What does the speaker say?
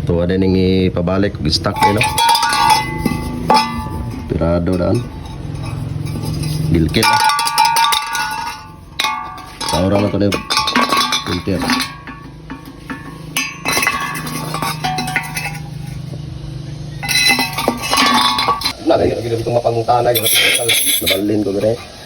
Tuwa din yung ipabalik. Stock no? Pirado daan. Gilkit na. Sa oras na ito na filter. Nalagyan itong mapangutana. Nabalin ko gano'n.